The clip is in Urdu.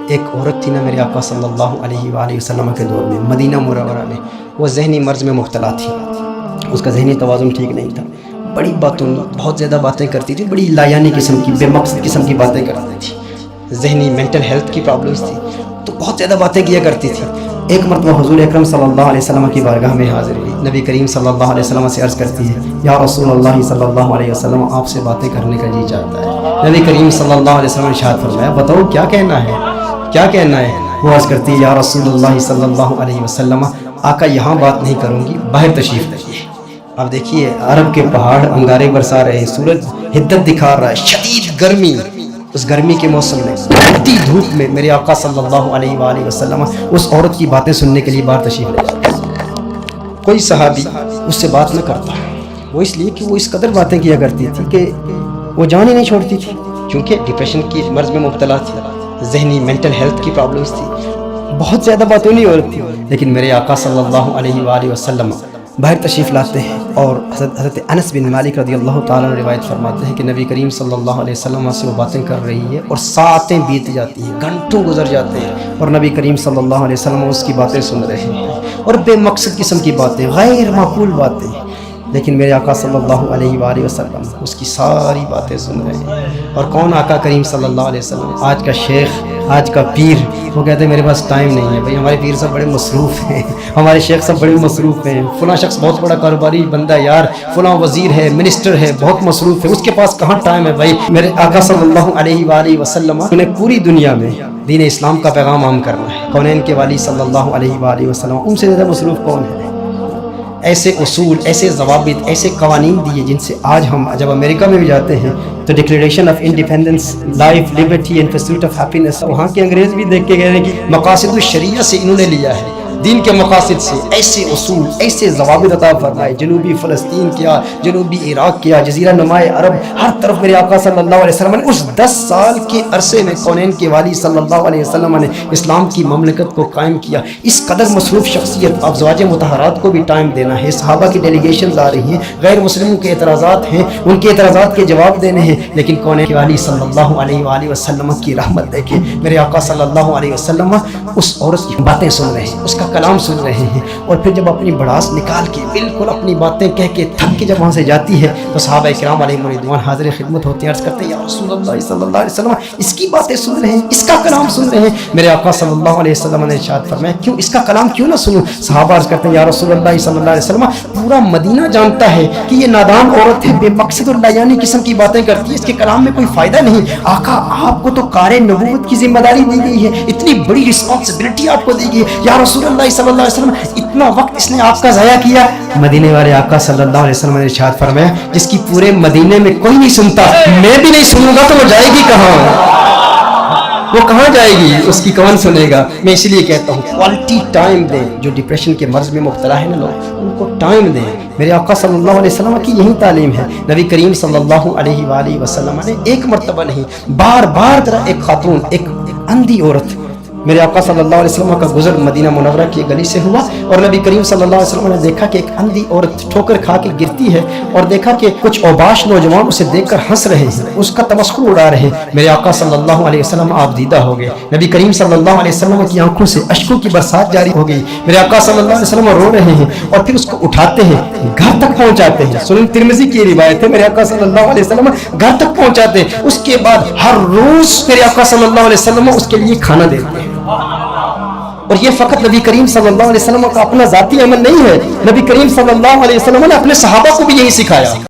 ایک عورت تھی نا میرے آقا صلی اللہ علیہ وآلہ وسلم کے دور میں مدینہ منورہ میں، وہ ذہنی مرض میں مبتلا تھی، اس کا ذہنی توازن ٹھیک نہیں تھا، بڑی باتوں بہت زیادہ باتیں کرتی تھی، بڑی لایانی قسم کی بے مقصد قسم کی باتیں کرتی تھی، ذہنی مینٹل ہیلتھ کی پرابلمس تھی، تو بہت زیادہ باتیں کیا کرتی تھی۔ ایک مرتبہ حضور اکرم صلی اللہ علیہ وسلم کی بارگاہ میں حاضر ہوئی، نبی کریم صلی اللہ علیہ وسلم سے عرض کرتی ہے یا رسول اللہ صلی اللہ علیہ وسلم آپ سے باتیں کرنے کا جی چاہتا ہے۔ نبی کریم صلی اللہ علیہ وسلم نے ارشاد فرمایا بتاؤ کیا کہنا ہے، کیا کہنا ہے؟ وہ عرض کرتی ہے یا رسول اللہ صلی اللہ علیہ وسلم آقا یہاں بات نہیں کروں گی، باہر تشریف لائیے۔ اب دیکھیے عرب کے پہاڑ انگارے برسا رہے ہیں، سورج حدت دکھا رہا ہے، شدید گرمی، اس گرمی کے موسم میں بڑھتی دھوپ میں میرے آقا صلی اللہ علیہ وآلہ وسلم اس عورت کی باتیں سننے کے لیے باہر تشریف لے جاتے ہیں۔ کوئی صحابی اس سے بات نہ کرتا، وہ اس لیے کہ وہ اس قدر باتیں کیا کرتی تھی کہ وہ جان ہی نہیں چھوڑتی تھی، کیونکہ ڈپریشن کی مرض میں مبتلا تھی، ذہنی مینٹل ہیلتھ کی پرابلمس تھی، بہت زیادہ باتیں نہیں ہو رہی تھی۔ لیکن میرے آقا صلی اللہ علیہ وآلہ وسلم باہر تشریف لاتے ہیں، اور حضرت انس بن مالک رضی اللہ تعالیٰ عنہ روایت فرماتے ہیں کہ نبی کریم صلی اللہ علیہ وسلم سے وہ باتیں کر رہی ہے اور ساعتیں بیت جاتی ہیں، گھنٹوں گزر جاتے ہیں، اور نبی کریم صلی اللہ علیہ وسلم اس کی باتیں سن رہے ہیں، اور بے مقصد قسم کی باتیں، غیر معقول باتیں، لیکن میرے آقا صلی اللہ علیہ وآلہ وسلم اس کی ساری باتیں سن رہے ہیں۔ اور کون آقا کریم صلی اللہ علیہ وسلم؟ آج کا شیخ، آج کا پیر، وہ کہتے ہیں میرے پاس ٹائم نہیں ہے، بھائی ہمارے پیر سب بڑے مصروف ہیں، ہمارے شیخ سب بڑے مصروف ہیں، فلاں شخص بہت بڑا کاروباری بندہ ہے یار، فلاں وزیر ہے، منسٹر ہے، بہت مصروف ہے، اس کے پاس کہاں ٹائم ہے؟ بھائی میرے آقا صلی اللہ علیہ وآلہ وسلم انہیں پوری دنیا میں دین اسلام کا پیغام عام کرنا ہے، کونین کے والی صلی اللہ علیہ وآلہ وسلم، ان سے زیادہ مصروف کون ہے؟ ایسے اصول، ایسے ضوابط، ایسے قوانین دیے جن سے آج ہم جب امریکہ میں بھی جاتے ہیں تو declaration of independence, life, Liberty and pursuit of happiness, وہاں کے انگریز بھی دیکھ کے گئے ہیں کہ مقاصد الشریعہ سے انہوں نے لیا ہے، دین کے مقاصد سے ایسے اصول، ایسے ضوابط عطا فرمائے، جنوبی فلسطین کیا، جنوبی عراق کیا، جزیرہ نمائے عرب، ہر طرف میرے آقا صلی اللہ علیہ وسلم نے اس 10 سال کے عرصے میں کونین کے والی صلی اللہ علیہ وسلم نے اسلام کی مملکت کو قائم کیا۔ اس قدر مصروف شخصیت، ازواج مطہرات کو بھی ٹائم دینا ہے، صحابہ کی ڈیلیگیشنز آ رہی ہیں، غیر مسلموں کے اعتراضات ہیں، ان کے اعتراضات کے جواب دینے ہیں، لیکن کونین کے والی صلی اللہ علیہ وآلہ وسلم کی رحمت دیکھیں، میرے آقا صلی اللہ علیہ وسلم اس عورت کی باتیں سن رہے ہیں، اس کا کلام سن رہے ہیں، اور پھر جب اپنی بڑاس نکال کے بالکل اپنی باتیں کہہ کے تھک کے جب وہاں سے جاتی ہے تو صحابہ کرام علیہ رضوان حاضر خدمت ہوتے ہیں، عرض کرتے ہیں یا رسول اللہ صلی اللہ علیہ وسلم اس کی باتیں سن رہے ہیں، اس کا کلام سن رہے ہیں۔ میرے آقا صلی اللہ علیہ وسلم نے ارشاد فرمایا کیوں اس کا کلام کیوں نہ سنوں؟ صحابہ عرض کرتے ہیں یا رسول اللہ صلی اللہ علیہ وسلم پورا مدینہ جانتا ہے کہ یہ نادان عورت ہے، بے مقصد اور لایانی قسم کی باتیں کرتی ہے، اس کے کلام میں کوئی فائدہ نہیں۔ آقا آپ کو تو کار نبوت کی ذمہ داری دی گئی ہے، اتنی بڑی رسپانسبلٹی آپ کو دی گئی ہے، یا رسول اللہ صلی اللہ علیہ وسلم اتنا وقت اس نے آپ کا ضائع کیا؟ مدینے والے آقا صلی اللہ علیہ وسلم نے ارشاد فرمایا جس کی پورے مدینے میں کوئی نہیں سنتا، میں بھی نہیں سنوں گا تو وہ جائے گی کہاں؟ وہ کہاں جائے گی؟ اس کی کون سنے گا؟ میں اسی لیے کہتا ہوں کوالٹی ٹائم دیں، جو ڈپریشن کے مرض میں مبتلا ہے نا لوگ، ان کو ٹائم دیں۔ میرے آقا صلی اللہ علیہ وسلم کی یہی تعلیم ہے۔ نبی کریم صلی اللہ علیہ وآلہ وسلم نے ایک مرتبہ نہیں، بار بار طرح ایک خاتون، ایک اندھی عورت، میرے آقا صلی اللہ علیہ وسلم کا گزر مدینہ منورہ کی گلی سے ہوا، اور نبی کریم صلی اللہ علیہ وسلم نے دیکھا کہ ایک اندھی عورت ٹھوکر کھا کے گرتی ہے، اور دیکھا کہ کچھ اوباش نوجوان اسے دیکھ کر ہنس رہے ہیں، اس کا تمسخر اڑا رہے ہیں۔ میرے آقا صلی اللہ علیہ وسلم آپ دیدہ ہو گئے، نبی کریم صلی اللہ علیہ وسلم کی آنکھوں سے اشکوں کی برسات جاری ہو گئی، میرے آقا صلی اللہ علیہ وسلم رو رہے ہیں، اور پھر اس کو اٹھاتے ہیں، گھر تک پہنچاتے ہیں۔ سنن ترمذی کی روایت ہے، میرے آقا صلی اللہ علیہ وسلم گھر تک پہنچاتے ہیں، اس کے بعد ہر روز میرے آقا صلی اللہ علیہ وسلم اس کے لیے کھانا دیتے ہیں۔ اور یہ فقط نبی کریم صلی اللہ علیہ وسلم کا اپنا ذاتی عمل نہیں ہے، نبی کریم صلی اللہ علیہ وسلم نے اپنے صحابہ کو بھی یہی سکھایا۔